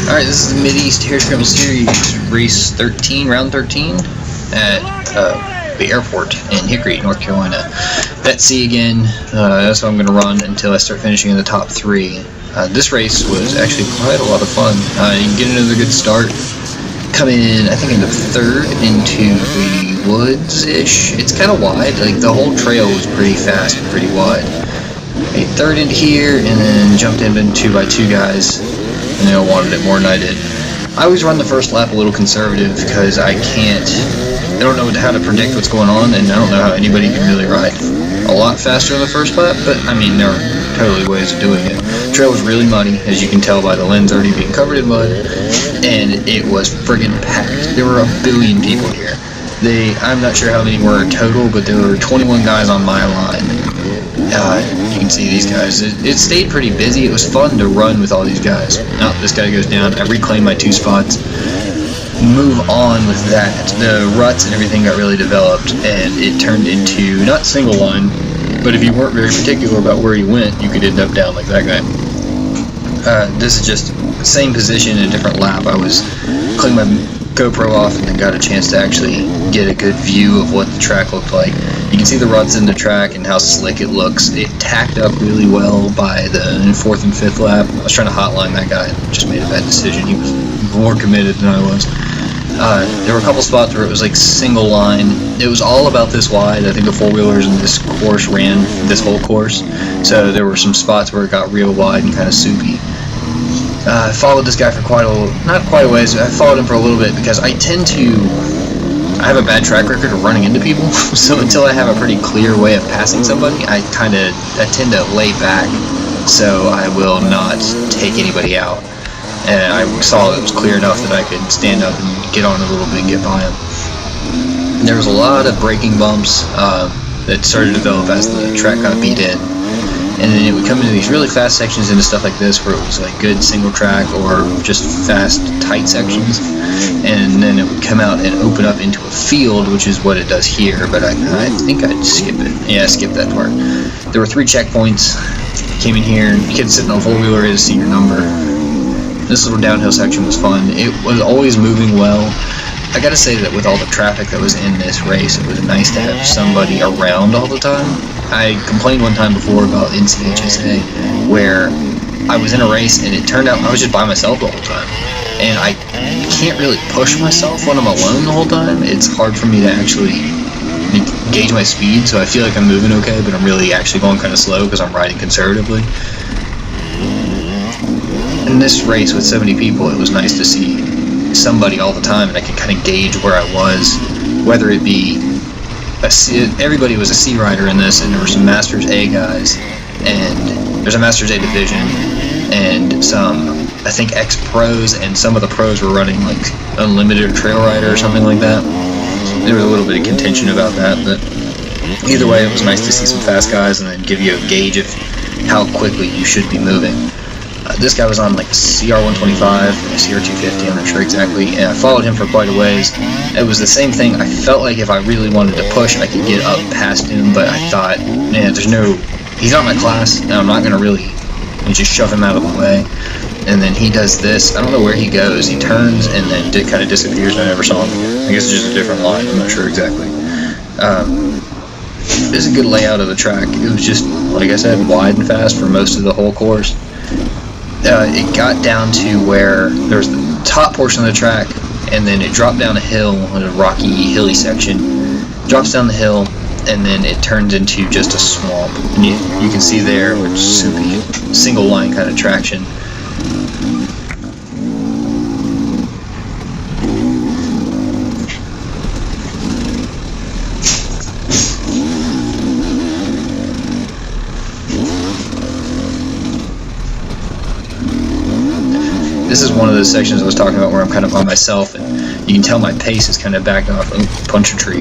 Alright, this is the Mid-East Hair Scramble Series, race 13, round 13, at the airport in Hickory, North Carolina. Bet C again, that's what I'm going to run until I start finishing in the top 3. This race was actually quite a lot of fun. You can get another good start, come in, I think in the 3rd into the woods-ish. It's kind of wide, like the whole trail was pretty fast and pretty wide. A 3rd into here, and then jumped in 2 by 2 guys. And they wanted it more than I did. I always run the first lap a little conservative because I don't know how to predict what's going on, and I don't know how anybody can really ride a lot faster in the first lap, but I mean, there are totally ways of doing it. The trail was really muddy, as you can tell by the lens already being covered in mud, and it was friggin' packed. There were a billion people here. I'm not sure how many were total, but there were 21 guys on my line. You can see these guys. It stayed pretty busy. It was fun to run with all these guys. Oh, this guy goes down. I reclaimed my 2 spots. Move on with that. The ruts and everything got really developed, and it turned into not single line, but if you weren't very particular about where you went, you could end up down like that guy. This is just the same position in a different lap. I was cleaning my GoPro off and then got a chance to actually get a good view of what the track looked like. You can see the ruts in the track and how slick it looks. It tacked up really well by the 4th and 5th lap. I was trying to hotline that guy and just made a bad decision. He was more committed than I was. There were a couple spots where it was like single line. It was all about this wide. I think the 4-wheelers in this course ran this whole course. So there were some spots where it got real wide and kind of soupy. I followed this guy for not quite a ways. I followed him for a little bit because I have a bad track record of running into people. So until I have a pretty clear way of passing somebody, I tend to lay back, so I will not take anybody out. And I saw it was clear enough that I could stand up and get on a little bit and get by him. And there was a lot of braking bumps that started to develop as the track got beat in. And then it would come into these really fast sections into stuff like this where it was like good single track or just fast, tight sections. And then it would come out and open up into a field, which is what it does here, but I think I'd skip it. Yeah, skip that part. There were 3 checkpoints. Came in here, and kids sitting on a 4-wheeler to see your number. This little downhill section was fun. It was always moving well. I gotta say that with all the traffic that was in this race, it was nice to have somebody around all the time. I complained one time before about NCHSA, where I was in a race and it turned out I was just by myself the whole time. And I can't really push myself when I'm alone the whole time. It's hard for me to actually gauge my speed, so I feel like I'm moving okay, but I'm really actually going kind of slow because I'm riding conservatively. In this race with so many people, it was nice to see somebody all the time, and I could kind of gauge where I was, whether it be everybody was a C rider in this, and there were some Masters A guys, and there's a Masters A division, and some, I think, ex-pros, and some of the pros were running like Unlimited or Trail Rider or something like that. There was a little bit of contention about that, but either way, it was nice to see some fast guys and then give you a gauge of how quickly you should be moving. This guy was on like a CR125, a CR250, I'm not sure exactly, and I followed him for quite a ways. It was the same thing. I felt like if I really wanted to push, I could get up past him, but I thought, man, he's not my class, and I'm not going to really just shove him out of the way. And then he does this. I don't know where he goes. He turns and then kind of disappears, and I never saw him. I guess it's just a different line. I'm not sure exactly. This is a good layout of the track. It was just, like I said, wide and fast for most of the whole course. It got down to where there was the top portion of the track, and then it dropped down a hill, a rocky, hilly section. Drops down the hill, and then it turns into just a swamp. And you can see there, which is soupy, single line kind of traction. This is one of those sections I was talking about where I'm kind of by myself, and you can tell my pace is kind of backed off. Oh, punch a tree.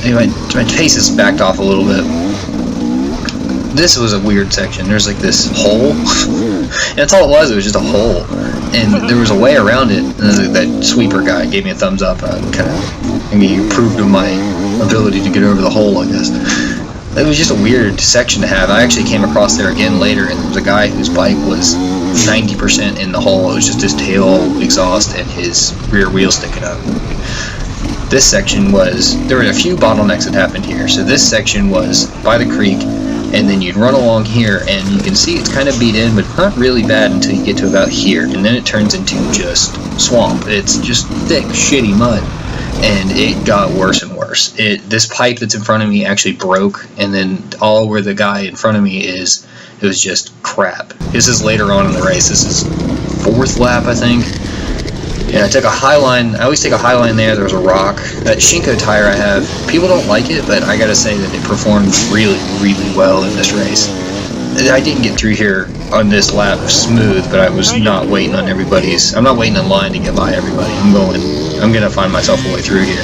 Anyway, my pace is backed off a little bit. This was a weird section. There's like this hole, and that's all it was. It was just a hole, and there was a way around it. And that sweeper guy gave me a thumbs up. Kind of, he approved of my ability to get over the hole, I guess. It was just a weird section to have. I actually came across there again later, and there was a guy whose bike was 90% in the hole. It was just his tail exhaust and his rear wheel sticking up. This section was, there were a few bottlenecks that happened here. So this section was by the creek, and then you'd run along here, and you can see it's kind of beat in, but not really bad until you get to about here, and then it turns into just swamp. It's just thick, shitty mud, and it got worse and worse. This pipe that's in front of me actually broke, and then all where the guy in front of me is, it was just crap. This is later on in the race. This is 4th lap, I think. Yeah, I took a high line. I always take a high line there. There was a rock. That Shinko tire I have, people don't like it, but I gotta say that it performed really, really well in this race. I didn't get through here on this lap smooth, but I was not waiting on everybody's. I'm not waiting in line to get by everybody. I'm gonna find myself a way through here.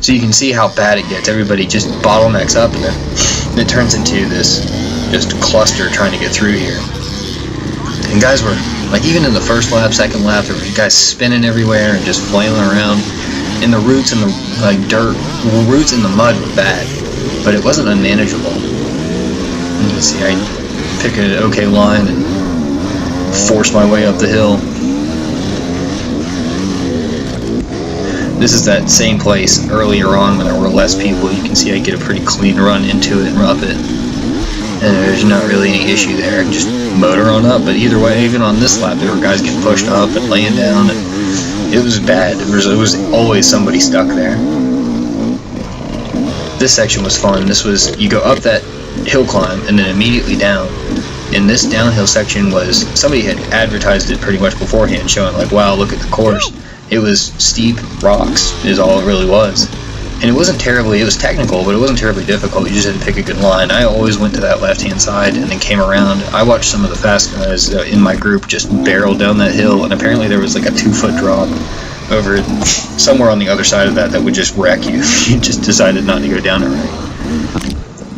So you can see how bad it gets. Everybody just bottlenecks up, and then it turns into this just cluster trying to get through here. And guys were, like, even in the first lap, second lap, there were guys spinning everywhere and just flailing around. And the roots in the roots in the mud were bad, but it wasn't unmanageable. You can see I pick an okay line and force my way up the hill. This is that same place earlier on when there were less people. You can see I get a pretty clean run into it and rough it. And there's not really any issue there. I can just motor on up, but either way, even on this lap, there were guys getting pushed up and laying down, and it was bad. It was always somebody stuck there. This section was fun. This was, you go up that hill climb and then immediately down. And this downhill section was, somebody had advertised it pretty much beforehand, showing like, wow, look at the course. It was steep rocks is all it really was. And it wasn't terribly, it was technical, but it wasn't terribly difficult. You just had to pick a good line. I always went to that left-hand side and then came around. I watched some of the fast guys in my group just barrel down that hill, and apparently there was like a 2-foot drop over somewhere on the other side of that would just wreck you if you just decided not to go down it right.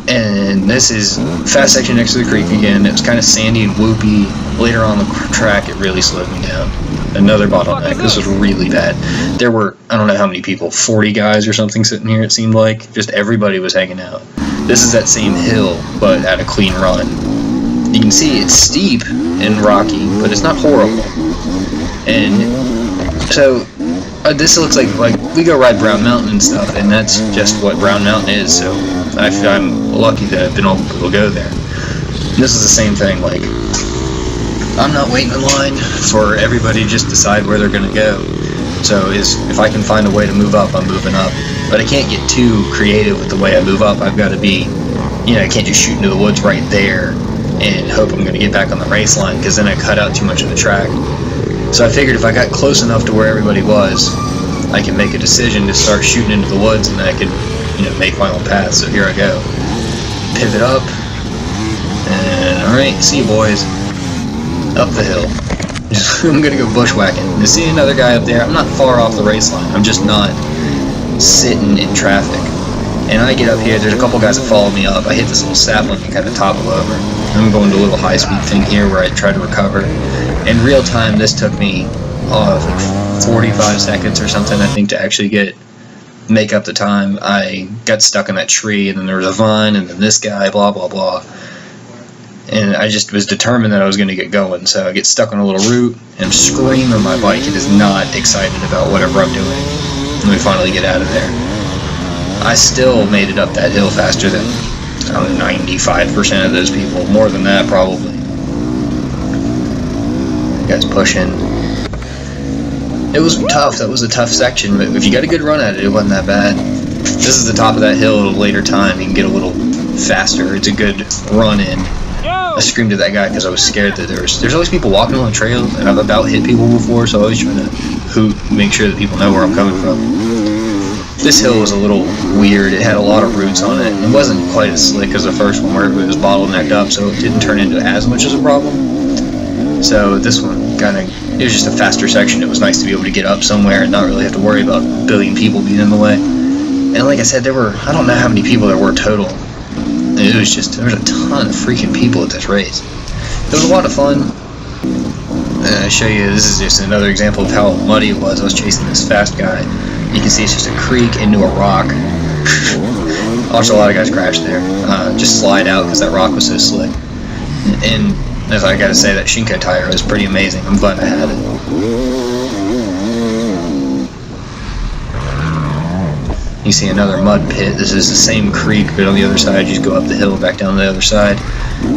And this is fast section next to the creek again. It was kind of sandy and whoopy. Later on the track, it really slowed me down. Another bottleneck. This was really bad. There were, I don't know how many people, 40 guys or something sitting here, it seemed like. Just everybody was hanging out. This is that same hill, but at a clean run. You can see it's steep and rocky, but it's not horrible. And so, this looks like we go ride Brown Mountain and stuff, and that's just what Brown Mountain is, so I'm lucky that I've been able to go there. And this is the same thing, like, I'm not waiting in line for everybody to just decide where they're going to go. So if I can find a way to move up, I'm moving up. But I can't get too creative with the way I move up. I've got to be, I can't just shoot into the woods right there and hope I'm going to get back on the race line, because then I cut out too much of the track. So I figured if I got close enough to where everybody was, I can make a decision to start shooting into the woods, and then I could, make my own path. So here I go. Pivot up. And alright, see you boys. Up the hill. I'm gonna go bushwhacking. You see another guy up there? I'm not far off the race line. I'm just not sitting in traffic. And I get up here, there's a couple guys that follow me up. I hit this little sapling and kind of topple over. I'm going to a little high-speed thing here where I try to recover. In real time, this took me like 45 seconds or something, I think, to actually make up the time. I got stuck in that tree, and then there was a vine, and then this guy, blah, blah, blah. And I just was determined that I was going to get going, so I get stuck on a little root, and I'm screaming my bike. It is not excited about whatever I'm doing. And we finally get out of there. I still made it up that hill faster than, 95% of those people. More than that, probably. You guys pushing. It was tough. That was a tough section, but if you got a good run at it, it wasn't that bad. This is the top of that hill at a later time. You can get a little faster. It's a good run in. I screamed at that guy because I was scared that there's always people walking on the trail, and I've about hit people before, so I always try to hoot, make sure that people know where I'm coming from. This hill was a little weird. It had a lot of roots on it. It wasn't quite as slick as the first one where it was bottlenecked up, so it didn't turn into as much as a problem. So this one it was just a faster section. It was nice to be able to get up somewhere and not really have to worry about a billion people being in the way. And like I said, I don't know how many people there were total. There was a ton of freaking people at this race. It was a lot of fun. I'll show you, this is just another example of how muddy it was. I was chasing this fast guy. You can see it's just a creek into a rock. I watched a lot of guys crash there. Just slide out because that rock was so slick. And As I gotta say, that Shinko tire was pretty amazing. I'm glad I had it. You see another mud pit. This is the same creek, but on the other side, you just go up the hill, back down the other side.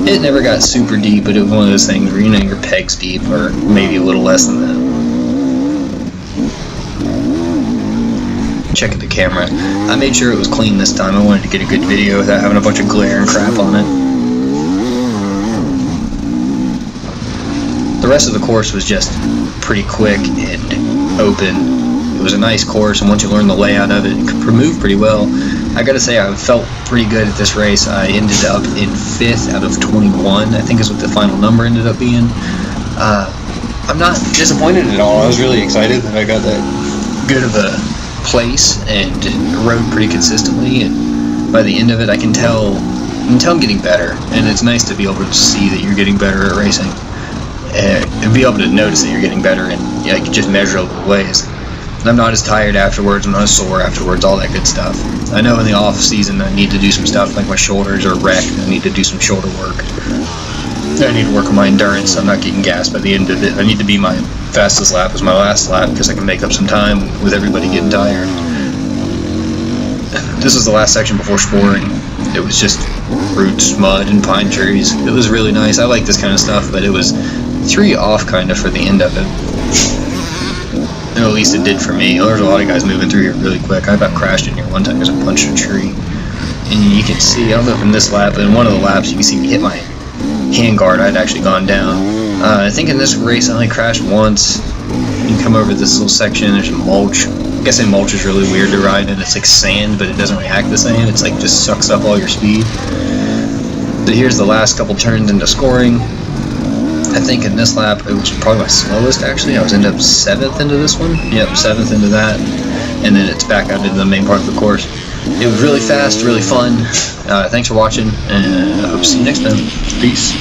It never got super deep, but it was one of those things where, you know, your peg's deep, or maybe a little less than that. Check at the camera. I made sure it was clean this time. I wanted to get a good video without having a bunch of glare and crap on it. The rest of the course was just pretty quick and open. It was a nice course, and once you learn the layout of it, it could move pretty well. I gotta say, I felt pretty good at this race. I ended up in 5th out of 21, I think is what the final number ended up being. I'm not disappointed at all. I was really excited that I got that good of a place and rode pretty consistently, and by the end of it, I can tell I'm getting better, and it's nice to be able to see that you're getting better at racing, and be able to notice that you're getting better in like just measurable ways. I'm not as tired afterwards, I'm not as sore afterwards, all that good stuff. I know in the off season I need to do some stuff like my shoulders are wrecked, I need to do some shoulder work. I need to work on my endurance, so I'm not getting gassed by the end of it. I need to be my fastest lap as my last lap because I can make up some time with everybody getting tired. This is the last section before sporing. It was just roots, mud, and pine trees. It was really nice. I like this kind of stuff, but it was 3 off kind of for the end of it. Or at least it did for me. There's a lot of guys moving through here really quick. I about crashed in here one time because I punched a tree. And you can see, I don't know if in this lap, but in one of the laps you can see me hit my handguard. I'd actually gone down. I think in this race I only crashed once. You come over this little section, there's some mulch. I guess that mulch is really weird to ride in. It's like sand, but it doesn't react the same. It's like just sucks up all your speed. But here's the last couple turns into scoring. I think in this lap, it was probably my slowest actually. I was ended up 7th into this one. Yep, 7th into that. And then it's back out into the main part of the course. It was really fast, really fun. Thanks for watching, and I hope to see you next time. Peace.